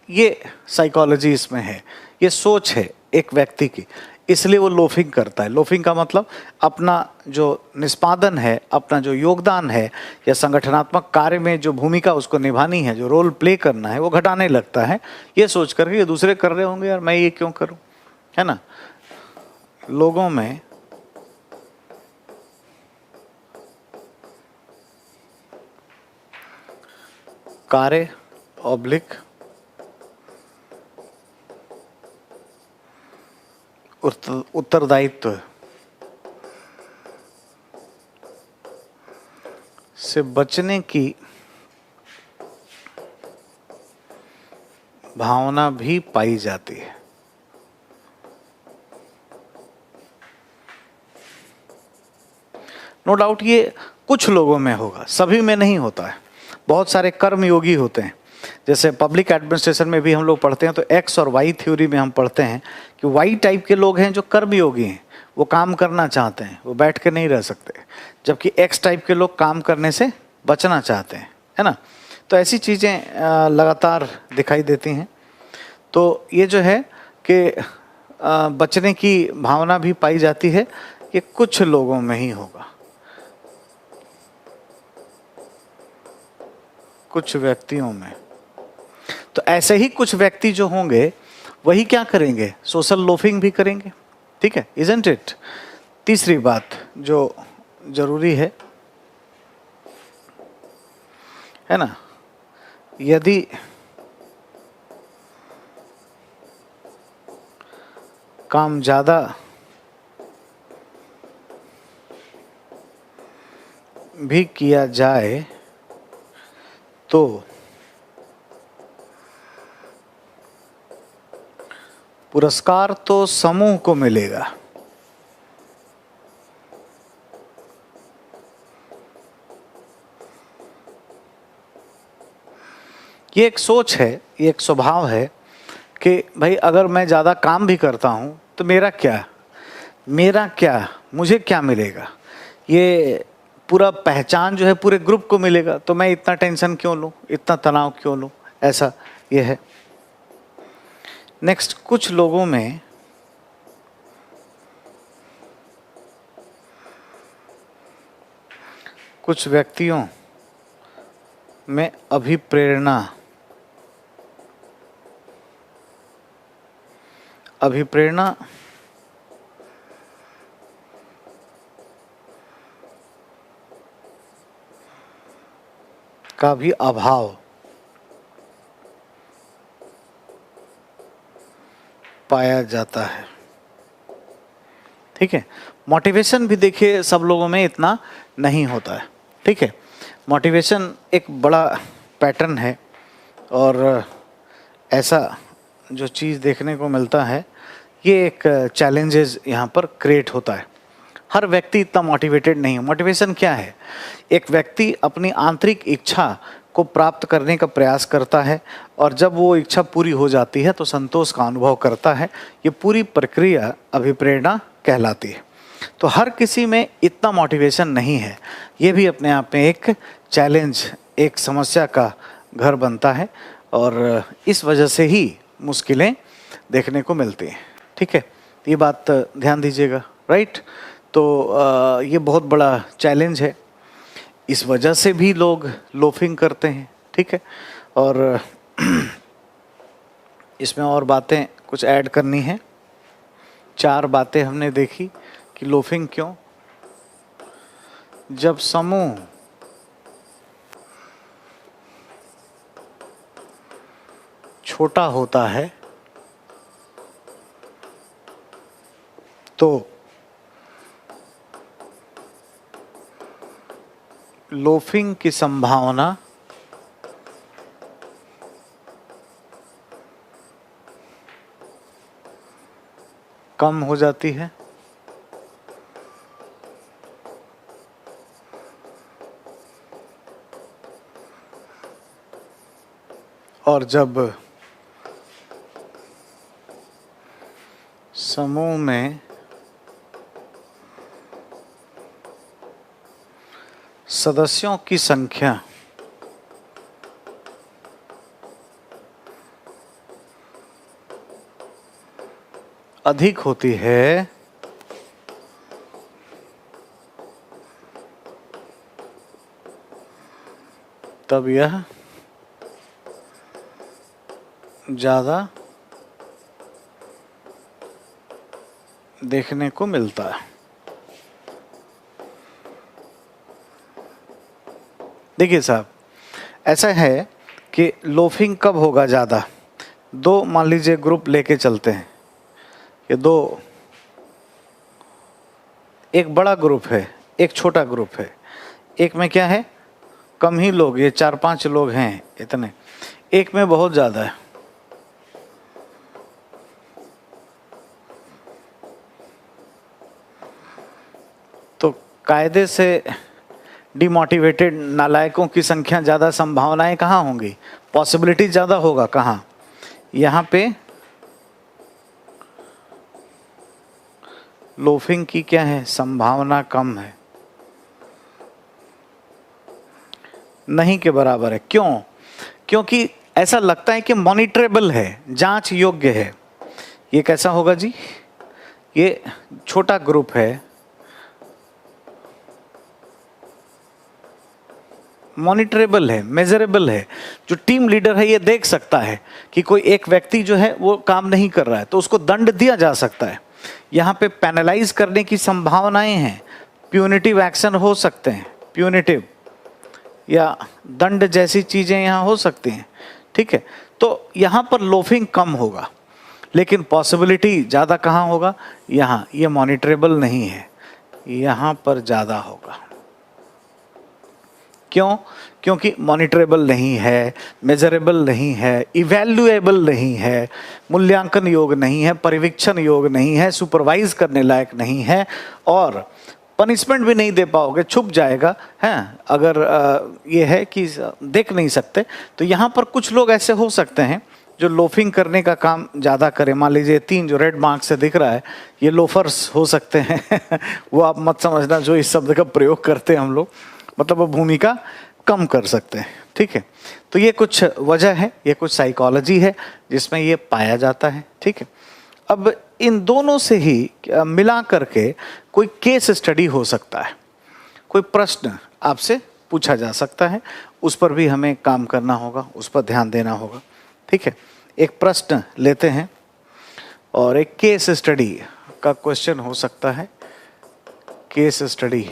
ये साइकोलॉजी इसमें है, ये सोच है एक व्यक्ति की, इसलिए वो लोफिंग करता है। लोफिंग का मतलब अपना जो निष्पादन है, अपना जो योगदान है या संगठनात्मक कार्य में जो भूमिका उसको निभानी है, जो रोल प्ले करना है, वो घटाने लगता है, ये सोच करके ये दूसरे कर रहे होंगे यार मैं ये क्यों करूं, है ना। लोगों में कार्य ऑब्लिक उत्तरदायित्व से बचने की भावना भी पाई जाती है। नो डाउट ये कुछ लोगों में होगा, सभी में नहीं होता है। बहुत सारे कर्मयोगी होते हैं, जैसे पब्लिक एडमिनिस्ट्रेशन में भी हम लोग पढ़ते हैं तो एक्स और वाई थ्योरी में हम पढ़ते हैं कि वाई टाइप के लोग हैं जो कर्मयोगी हैं, वो काम करना चाहते हैं, वो बैठ के नहीं रह सकते, जबकि एक्स टाइप के लोग काम करने से बचना चाहते हैं, है ना। तो ऐसी चीज़ें लगातार दिखाई देती हैं। तो ये जो है कि बचने की भावना भी पाई जाती है, ये कुछ लोगों में ही होगा, कुछ व्यक्तियों में। तो ऐसे ही कुछ व्यक्ति जो होंगे वही क्या करेंगे, सोशल लोफिंग भी करेंगे, ठीक है, इजंट इट। तीसरी बात जो जरूरी है ना, यदि काम ज्यादा भी किया जाए तो पुरस्कार तो समूह को मिलेगा। ये एक सोच है, ये एक स्वभाव है कि भाई अगर मैं ज़्यादा काम भी करता हूँ तो मेरा क्या, मुझे क्या मिलेगा, ये पूरा पहचान जो है पूरे ग्रुप को मिलेगा, तो मैं इतना टेंशन क्यों लूँ, इतना तनाव क्यों लूँ, ऐसा ये है। नेक्स्ट, कुछ लोगों में कुछ व्यक्तियों में अभिप्रेरणा का भी अभाव पाया जाता है, ठीक है। मोटिवेशन भी देखिए सब लोगों में इतना नहीं होता है, ठीक है। मोटिवेशन एक बड़ा पैटर्न है और ऐसा जो चीज़ देखने को मिलता है, ये एक चैलेंजेस यहाँ पर क्रिएट होता है। हर व्यक्ति इतना मोटिवेटेड नहीं है। मोटिवेशन क्या है, एक व्यक्ति अपनी आंतरिक इच्छा को प्राप्त करने का प्रयास करता है और जब वो इच्छा पूरी हो जाती है तो संतोष का अनुभव करता है। ये पूरी प्रक्रिया अभिप्रेरणा कहलाती है। तो हर किसी में इतना मोटिवेशन नहीं है, ये भी अपने आप में एक चैलेंज, एक समस्या का घर बनता है और इस वजह से ही मुश्किलें देखने को मिलती हैं। ठीक है, ये बात ध्यान दीजिएगा, राइट। तो ये बहुत बड़ा चैलेंज है, इस वजह से भी लोग लोफिंग करते हैं। ठीक है, और इसमें और बातें कुछ ऐड करनी है। 4 बातें हमने देखी कि लोफिंग क्यों। जब समूह छोटा होता है तो लोफिंग की संभावना कम हो जाती है और जब समूह में सदस्यों की संख्या अधिक होती है तब यह ज़्यादा देखने को मिलता है। देखिए साहब, ऐसा है कि लोफिंग कब होगा ज़्यादा। 2 मान लीजिए ग्रुप लेके चलते हैं, ये 2, एक बड़ा ग्रुप है, एक छोटा ग्रुप है। एक में क्या है, कम ही लोग, ये 4-5 लोग हैं इतने। एक में बहुत ज़्यादा है, तो कायदे से डिमोटिवेटेड नालायकों की संख्या ज़्यादा, संभावनाएं कहाँ होंगी, पॉसिबिलिटी ज़्यादा होगा कहाँ, यहाँ पे लोफिंग की क्या है, संभावना कम है, नहीं के बराबर है। क्यों? क्योंकि ऐसा लगता है कि मॉनिटरेबल है, जांच योग्य है। ये कैसा होगा जी, ये छोटा ग्रुप है, मॉनिटरेबल है, मेजरेबल है। जो टीम लीडर है ये देख सकता है कि कोई एक व्यक्ति जो है वो काम नहीं कर रहा है तो उसको दंड दिया जा सकता है। यहाँ पे पेनलाइज करने की संभावनाएं हैं, प्यूनिटिव एक्शन हो सकते हैं, प्यूनिटिव या दंड जैसी चीजें यहाँ हो सकती हैं। ठीक है, तो यहाँ पर लोफिंग कम होगा, लेकिन पॉसिबिलिटी ज़्यादा कहाँ होगा, यहाँ। ये मॉनिटरेबल नहीं है, यहाँ पर ज़्यादा होगा। क्यों? क्योंकि मॉनिटरेबल नहीं है, मेजरेबल नहीं है, इवैल्यूएबल नहीं है, मूल्यांकन योग नहीं है, परिवीक्षण योग नहीं है, सुपरवाइज करने लायक नहीं है और पनिशमेंट भी नहीं दे पाओगे, छुप जाएगा है। अगर ये है कि देख नहीं सकते, तो यहाँ पर कुछ लोग ऐसे हो सकते हैं जो लोफिंग करने का काम ज़्यादा करें। मान लीजिए 3 जो रेड मार्क से दिख रहा है, ये लोफर्स हो सकते हैं वो आप मत समझना जो इस शब्द का प्रयोग करते हैं हम लोग, मतलब वो भूमिका कम कर सकते हैं। ठीक है, तो ये कुछ वजह है, ये कुछ साइकोलॉजी है जिसमें ये पाया जाता है। ठीक है, अब इन दोनों से ही मिला करके कोई केस स्टडी हो सकता है, कोई प्रश्न आपसे पूछा जा सकता है, उस पर भी हमें काम करना होगा, उस पर ध्यान देना होगा। ठीक है, एक प्रश्न लेते हैं और एक केस स्टडी का क्वेश्चन हो सकता है। केस स्टडी,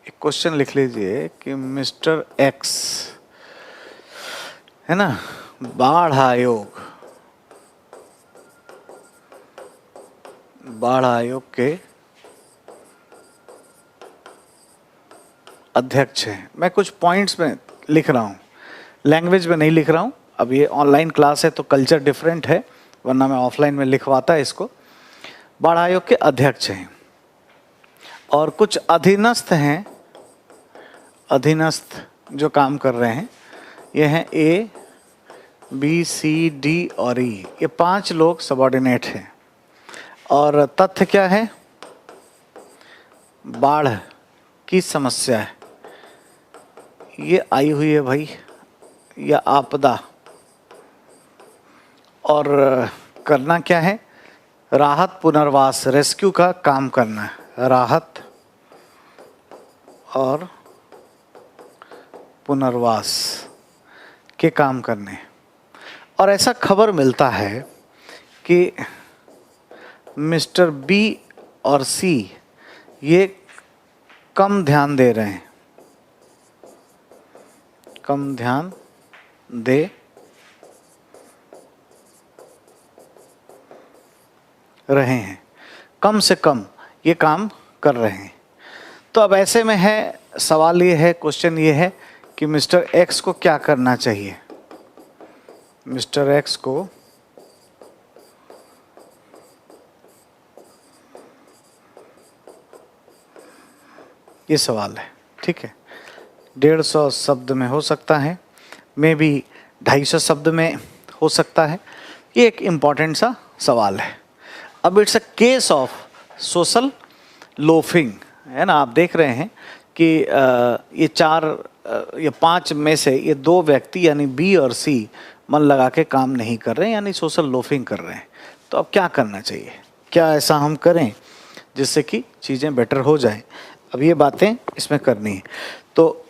एक क्वेश्चन लिख लीजिए कि मिस्टर एक्स है ना, बाढ़ आयोग के अध्यक्ष हैं। मैं कुछ पॉइंट्स में लिख रहा हूँ, लैंग्वेज में नहीं लिख रहा हूँ। अब ये ऑनलाइन क्लास है तो कल्चर डिफरेंट है, वरना मैं ऑफलाइन में लिखवाता है इसको। बाढ़ आयोग के अध्यक्ष हैं और कुछ अधीनस्थ हैं अधीनस्थ जो काम कर रहे हैं, ये हैं ए, बी, सी, डी और ई। ये 5 लोग सबॉर्डिनेट हैं। और तथ्य क्या है? बाढ़ की समस्या है, ये आई हुई है भाई, या आपदा। और करना क्या है? राहत पुनर्वास, रेस्क्यू का काम करना है। राहत और पुनर्वास के काम करने। और ऐसा खबर मिलता है कि मिस्टर बी और सी ये कम ध्यान दे रहे हैं, कम ध्यान दे रहे हैं, कम से कम ये काम कर रहे हैं। तो अब ऐसे में है, सवाल ये है, क्वेश्चन ये है कि मिस्टर एक्स को क्या करना चाहिए? मिस्टर एक्स को ये सवाल है, ठीक है। 150 शब्द में हो सकता है, मे बी 250 शब्द में हो सकता है। ये एक इम्पॉर्टेंट सा सवाल है। अब it's a case of social loafing, है ना। आप देख रहे हैं कि ये 5 में से ये 2 व्यक्ति यानी बी और सी मन लगा के काम नहीं कर रहे हैं, यानी सोशल लोफिंग कर रहे हैं। तो अब क्या करना चाहिए? क्या ऐसा हम करें जिससे कि चीज़ें बेटर हो जाएं? अब ये बातें इसमें करनी है। तो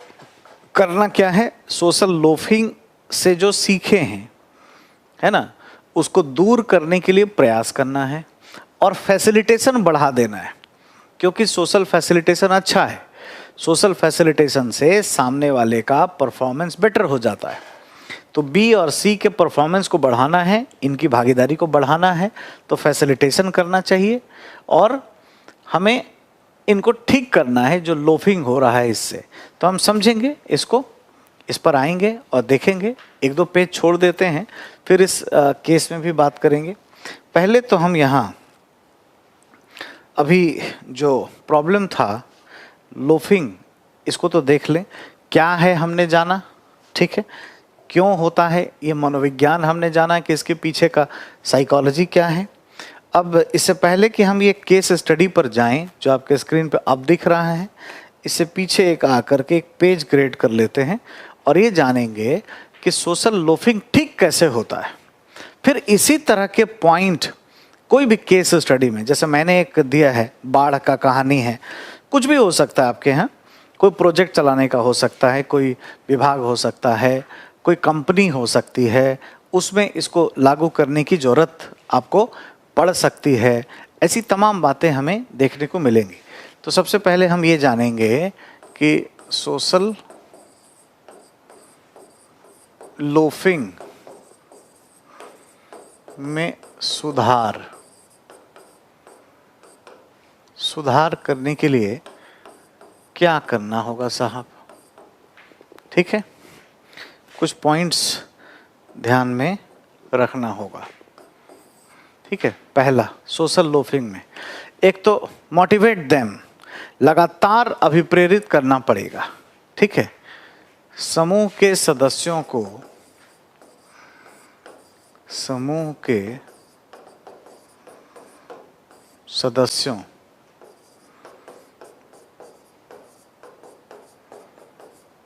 करना क्या है? सोशल लोफिंग से जो सीखे हैं, है ना, उसको दूर करने के लिए प्रयास करना है और फैसिलिटेशन बढ़ा देना है, क्योंकि सोशल फैसिलिटेशन अच्छा है। सोशल फैसिलिटेशन से सामने वाले का परफॉर्मेंस बेटर हो जाता है। तो बी और सी के परफॉर्मेंस को बढ़ाना है, इनकी भागीदारी को बढ़ाना है, तो फैसिलिटेशन करना चाहिए और हमें इनको ठीक करना है जो लोफिंग हो रहा है इससे। तो हम समझेंगे इसको, इस पर आएंगे और देखेंगे। 1-2 पेज छोड़ देते हैं, फिर इस केस में भी बात करेंगे। पहले तो हम यहाँ अभी जो प्रॉब्लम था लोफिंग, इसको तो देख लें। क्या है हमने जाना, ठीक है। क्यों होता है ये मनोविज्ञान हमने जाना कि इसके पीछे का साइकोलॉजी क्या है। अब इससे पहले कि हम ये केस स्टडी पर जाएं, जो आपके स्क्रीन पे अब दिख रहा है, इससे पीछे एक आकर के एक पेज क्रिएट कर लेते हैं और ये जानेंगे कि सोशल लोफिंग ठीक कैसे होता है। फिर इसी तरह के पॉइंट कोई भी केस स्टडी में, जैसे मैंने एक दिया है, बाढ़ का कहानी है, कुछ भी हो सकता है आपके यहाँ, कोई प्रोजेक्ट चलाने का हो सकता है, कोई विभाग हो सकता है, कोई कंपनी हो सकती है, उसमें इसको लागू करने की ज़रूरत आपको पड़ सकती है। ऐसी तमाम बातें हमें देखने को मिलेंगी। तो सबसे पहले हम ये जानेंगे कि सोशल लोफिंग में सुधार करने के लिए क्या करना होगा साहब, ठीक है। कुछ पॉइंट्स ध्यान में रखना होगा, ठीक है। पहला, सोशल लोफिंग में एक तो मोटिवेट देम, लगातार अभिप्रेरित करना पड़ेगा, ठीक है। समूह के सदस्यों को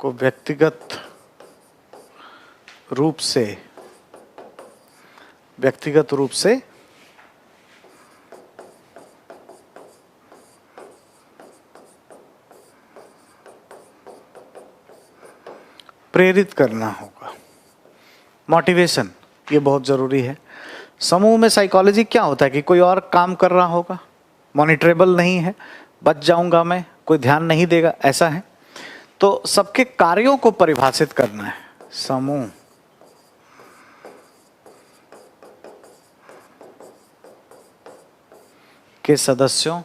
व्यक्तिगत रूप से प्रेरित करना होगा। मोटिवेशन ये बहुत ज़रूरी है। समूह में साइकोलॉजी क्या होता है कि कोई और काम कर रहा होगा, मॉनिटरेबल नहीं है, बच जाऊंगा मैं, कोई ध्यान नहीं देगा, ऐसा है। तो सबके कार्यों को परिभाषित करना है। समूह के सदस्यों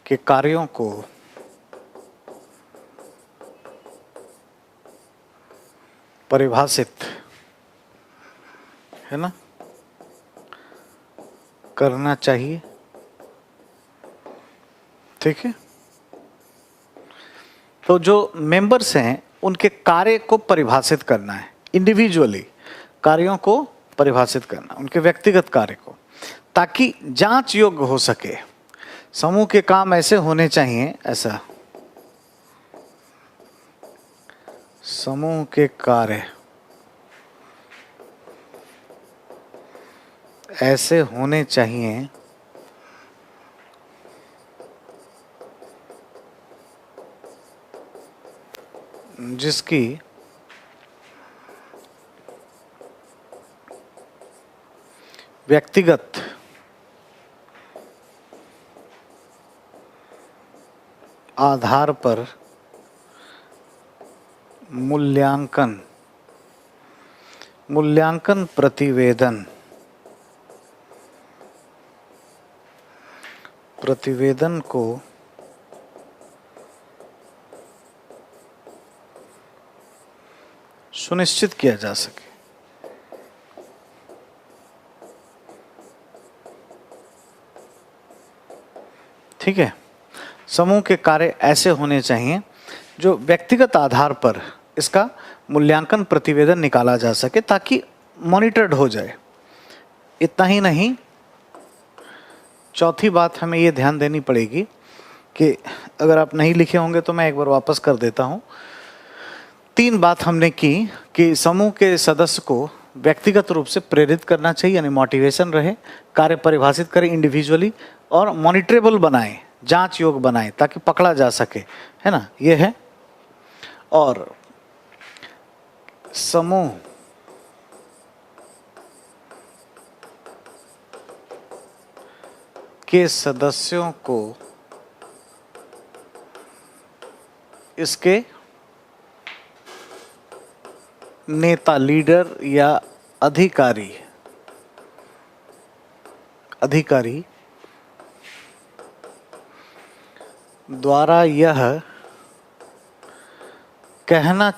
के कार्यों को परिभाषित, है ना, करना चाहिए ठीक है। तो जो मेंबर्स हैं उनके कार्य को परिभाषित करना है, इंडिविजुअली कार्यों को परिभाषित करना, उनके व्यक्तिगत कार्य को, ताकि जांच योग्य हो सके। समूह के काम ऐसे होने चाहिए, ऐसा समूह के कार्य ऐसे होने चाहिए जिसकी व्यक्तिगत आधार पर मूल्यांकन प्रतिवेदन को सुनिश्चित किया जा सके। ठीक है। समूह के कार्य ऐसे होने चाहिए जो व्यक्तिगत आधार पर इसका मूल्यांकन प्रतिवेदन निकाला जा सके, ताकि मॉनिटर्ड हो जाए। इतना ही नहीं, चौथी बात हमें ये ध्यान देनी पड़ेगी कि अगर आप नहीं लिखे होंगे तो मैं एक बार वापस कर देता हूँ। 3 बात हमने की कि समूह के सदस्य को व्यक्तिगत रूप से प्रेरित करना चाहिए, यानी मोटिवेशन रहे, कार्य परिभाषित करें इंडिविजुअली, और मॉनिटरेबल बनाएं, जांच योग्य बनाएं, ताकि पकड़ा जा सके, है ना, ये है। और समूह के सदस्यों को इसके नेता, लीडर या अधिकारी द्वारा यह कहना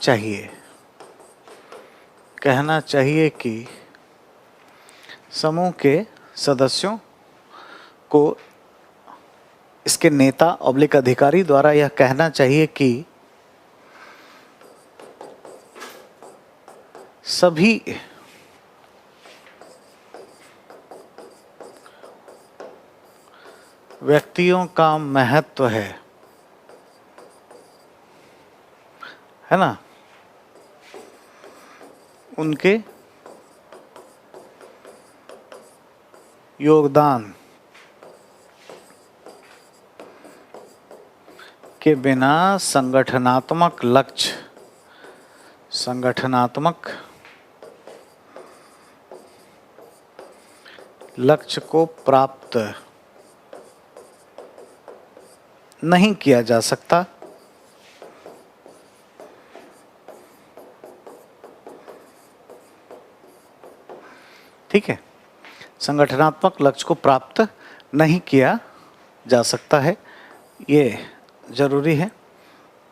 चाहिए कि समूह के सदस्यों को इसके नेता ऑब्लिक अधिकारी द्वारा यह कहना चाहिए कि सभी व्यक्तियों का महत्व है ना, उनके योगदान के बिना संगठनात्मक लक्ष्य को प्राप्त नहीं किया जा सकता। ठीक है, संगठनात्मक लक्ष्य को प्राप्त नहीं किया जा सकता है, ये जरूरी है।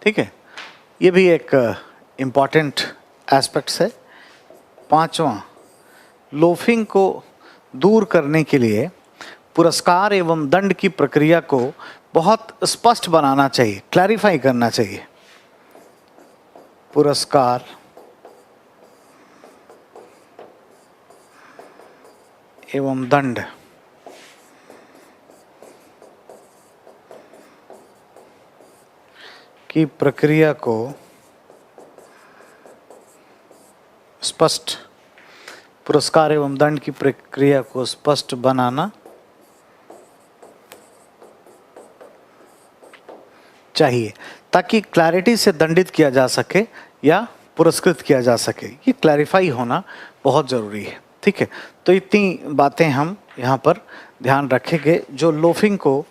ठीक है, ये भी एक इम्पॉर्टेंट एस्पेक्ट्स है। 5वां, लोफिंग को दूर करने के लिए पुरस्कार एवं दंड की प्रक्रिया को बहुत स्पष्ट बनाना चाहिए, क्लैरिफाई करना चाहिए। पुरस्कार एवं दंड की प्रक्रिया को स्पष्ट पुरस्कार एवं दंड की प्रक्रिया को स्पष्ट बनाना चाहिए, ताकि क्लैरिटी से दंडित किया जा सके या पुरस्कृत किया जा सके। ये क्लैरिफाई होना बहुत ज़रूरी है। ठीक है, तो इतनी बातें हम यहाँ पर ध्यान रखेंगे जो लोफिंग को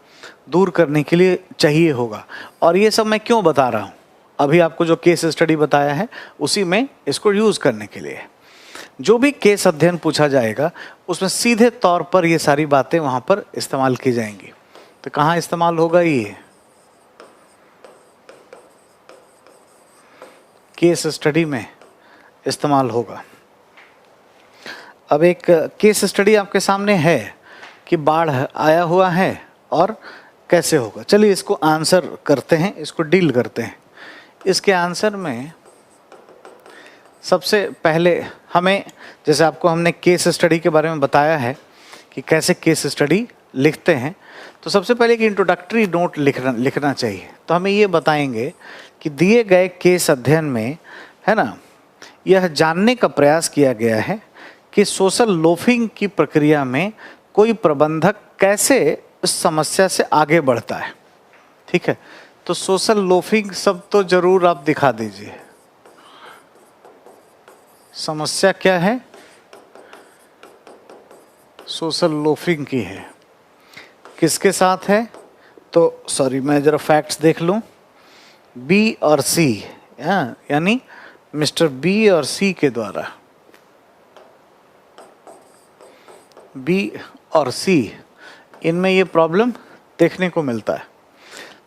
दूर करने के लिए चाहिए होगा। और ये सब मैं क्यों बता रहा हूँ, अभी आपको जो केस स्टडी बताया है उसी में इसको यूज़ करने के लिए। जो भी केस अध्ययन पूछा जाएगा उसमें सीधे तौर पर ये सारी बातें वहाँ पर इस्तेमाल की जाएंगी। तो कहाँ इस्तेमाल होगा, ये केस स्टडी में इस्तेमाल होगा। अब एक केस स्टडी आपके सामने है कि बाढ़ आया हुआ है और कैसे होगा। चलिए इसको आंसर करते हैं, इसको डील करते हैं। इसके आंसर में सबसे पहले हमें, जैसे आपको हमने केस स्टडी के बारे में बताया है कि कैसे केस स्टडी लिखते हैं, तो सबसे पहले एक इंट्रोडक्टरी नोट लिखना चाहिए। तो हमें ये बताएंगे कि दिए गए केस अध्ययन में, है ना, यह जानने का प्रयास किया गया है कि सोशल लोफिंग की प्रक्रिया में कोई प्रबंधक कैसे इस समस्या से आगे बढ़ता है। ठीक है, तो सोशल लोफिंग सब तो जरूर आप दिखा दीजिए। समस्या क्या है? सोशल लोफिंग की है। किसके साथ है? तो सॉरी, मैं जरा फैक्ट्स देख लूं। बी और सी, यानी मिस्टर बी और सी के द्वारा, बी और सी, इनमें ये प्रॉब्लम देखने को मिलता है।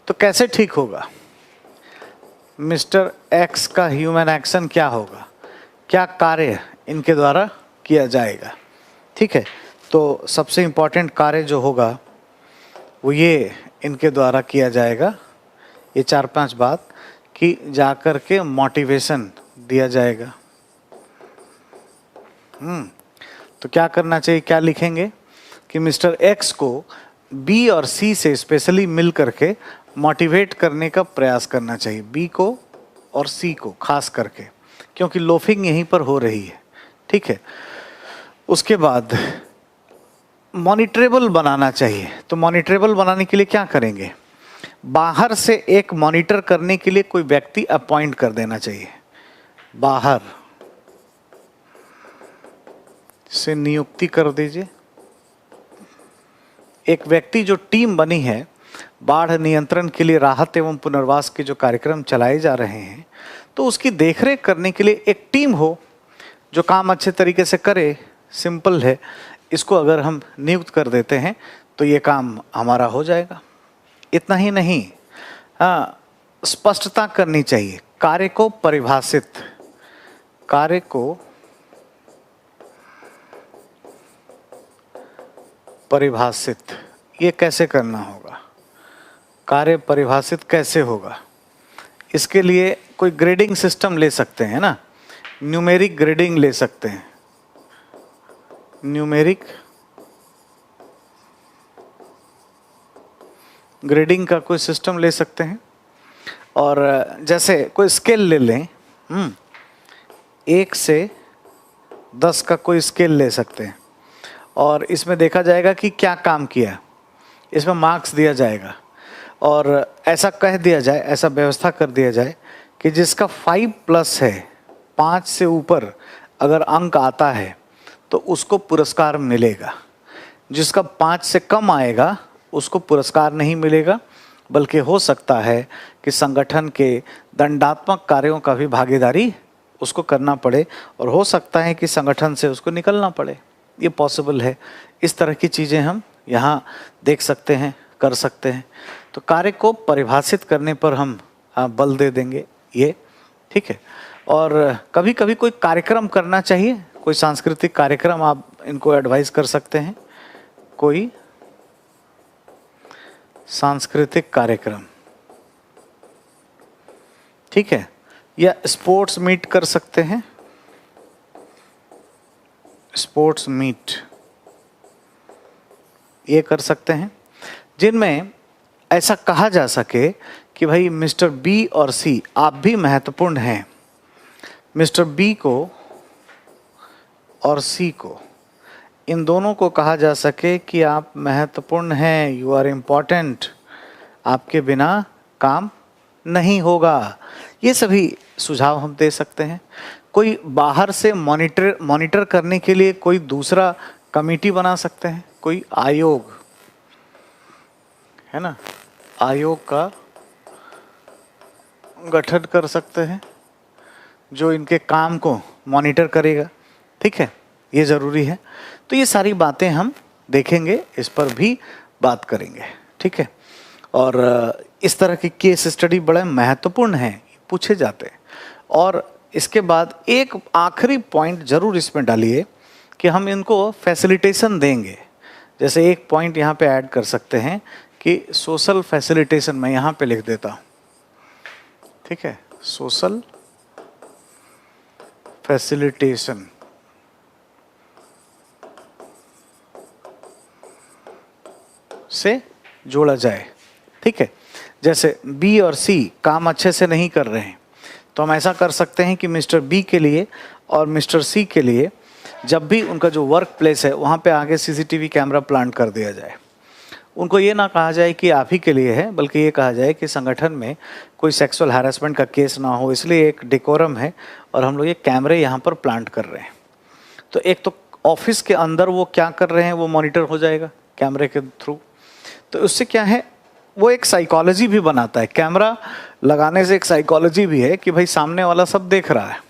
तो कैसे ठीक होगा? मिस्टर एक्स का ह्यूमन एक्शन क्या होगा, क्या कार्य इनके द्वारा किया जाएगा। ठीक है, तो सबसे इम्पोर्टेंट कार्य जो होगा वो ये इनके द्वारा किया जाएगा, ये 4-5 बात कि जाकर के मोटिवेशन दिया जाएगा। तो क्या करना चाहिए, क्या लिखेंगे कि मिस्टर एक्स को बी और सी से स्पेशली मिल करके मोटिवेट करने का प्रयास करना चाहिए, बी को और सी को खास करके, क्योंकि लोफिंग यहीं पर हो रही है। ठीक है, उसके बाद मॉनिटरेबल बनाना चाहिए। तो मॉनिटरेबल बनाने के लिए क्या करेंगे? बाहर से एक मॉनिटर करने के लिए कोई व्यक्ति अपॉइंट कर देना चाहिए, बाहर से नियुक्ति कर दीजिए। एक व्यक्ति, जो टीम बनी है बाढ़ नियंत्रण के लिए, राहत एवं पुनर्वास के जो कार्यक्रम चलाए जा रहे हैं, तो उसकी देखरेख करने के लिए एक टीम हो जो काम अच्छे तरीके से करे। सिंपल है, इसको अगर हम नियुक्त कर देते हैं तो ये काम हमारा हो जाएगा। इतना ही नहीं, हाँ, स्पष्टता करनी चाहिए, कार्य को परिभाषित, कार्य को परिभाषित, ये कैसे करना होगा, कार्य परिभाषित कैसे होगा? इसके लिए कोई ग्रेडिंग सिस्टम ले सकते हैं ना, न्यूमेरिक ग्रेडिंग ले सकते हैं, न्यूमेरिक ग्रेडिंग का कोई सिस्टम ले सकते हैं। और जैसे कोई स्केल ले लें, 1 से 10 का कोई स्केल ले सकते हैं, और इसमें देखा जाएगा कि क्या काम किया, इसमें मार्क्स दिया जाएगा। और ऐसा कह दिया जाए, ऐसा व्यवस्था कर दिया जाए कि जिसका 5+ है, 5 से ऊपर अगर अंक आता है तो उसको पुरस्कार मिलेगा, जिसका 5 से कम आएगा उसको पुरस्कार नहीं मिलेगा, बल्कि हो सकता है कि संगठन के दंडात्मक कार्यों का भी भागीदारी उसको करना पड़े, और हो सकता है कि संगठन से उसको निकलना पड़े। ये पॉसिबल है। इस तरह की चीज़ें हम यहाँ देख सकते हैं, कर सकते हैं। तो कार्य को परिभाषित करने पर हम बल दे देंगे ये। ठीक है, और कभी कभी कोई कार्यक्रम करना चाहिए, कोई सांस्कृतिक कार्यक्रम आप इनको एडवाइस कर सकते हैं, कोई सांस्कृतिक कार्यक्रम। ठीक है, या स्पोर्ट्स मीट कर सकते हैं, स्पोर्ट्स मीट ये कर सकते हैं, जिनमें ऐसा कहा जा सके कि भाई मिस्टर बी और सी आप भी महत्वपूर्ण हैं। मिस्टर बी को और सी को, इन दोनों को कहा जा सके कि आप महत्वपूर्ण हैं, यू आर इम्पोर्टेंट, आपके बिना काम नहीं होगा। ये सभी सुझाव हम दे सकते हैं। कोई बाहर से मॉनिटर करने के लिए कोई दूसरा कमेटी बना सकते हैं, कोई आयोग, है ना, आयोग का गठन कर सकते हैं जो इनके काम को मॉनिटर करेगा। ठीक है, ये ज़रूरी है। तो ये सारी बातें हम देखेंगे, इस पर भी बात करेंगे। ठीक है, और इस तरह की केस स्टडी बड़े महत्वपूर्ण हैं, पूछे जाते हैं। और इसके बाद एक आखिरी पॉइंट ज़रूर इसमें डालिए कि हम इनको फैसिलिटेशन देंगे। जैसे एक पॉइंट यहाँ पे ऐड कर सकते हैं कि कि सोशल फैसिलिटेशन, मैं यहाँ पे लिख देता हूँ, ठीक है, सोशल फैसिलिटेशन से जोड़ा जाए, ठीक है। जैसे बी और सी काम अच्छे से नहीं कर रहे हैं, तो हम ऐसा कर सकते हैं कि मिस्टर बी के लिए और मिस्टर सी के लिए जब भी उनका जो वर्क प्लेस है वहाँ पे आगे सीसीटीवी कैमरा प्लांट कर दिया जाए। उनको ये ना कहा जाए कि आप ही के लिए है, बल्कि ये कहा जाए कि संगठन में कोई सेक्सुअल हैरेसमेंट का केस ना हो, इसलिए एक डेकोरम है और हम लोग ये कैमरे यहाँ पर प्लांट कर रहे हैं। तो एक तो ऑफिस के अंदर वो क्या कर रहे हैं वो मॉनिटर हो जाएगा कैमरे के थ्रू। तो उससे क्या है, वो एक साइकोलॉजी भी बनाता है। कैमरा लगाने से एक साइकोलॉजी भी है कि भाई सामने वाला सब देख रहा है,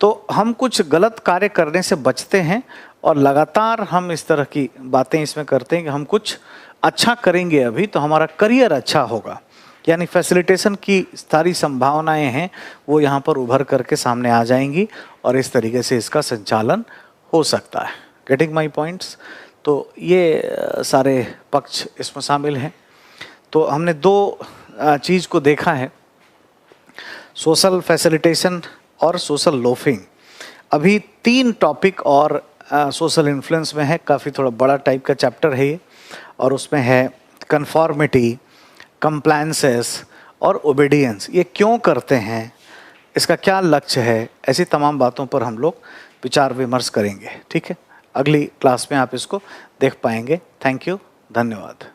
तो हम कुछ गलत कार्य करने से बचते हैं और लगातार हम इस तरह की बातें इसमें करते हैं कि हम कुछ अच्छा करेंगे अभी तो हमारा करियर अच्छा होगा। यानी फैसिलिटेशन की सारी संभावनाएं हैं वो यहाँ पर उभर करके सामने आ जाएंगी और इस तरीके से इसका संचालन हो सकता है। Getting my points? तो ये सारे पक्ष इसमें शामिल हैं। तो हमने दो चीज़ को देखा है, सोशल फैसिलिटेशन और सोशल लोफिंग। अभी 3 टॉपिक और सोशल इन्फ्लुएंस में है, काफ़ी थोड़ा बड़ा टाइप का चैप्टर है ये, और उसमें है कन्फॉर्मिटी, कंप्लायंसेस और ओबीडियंस। ये क्यों करते हैं, इसका क्या लक्ष्य है, ऐसी तमाम बातों पर हम लोग विचार विमर्श करेंगे, ठीक है। अगली क्लास में आप इसको देख पाएंगे। थैंक यू, धन्यवाद।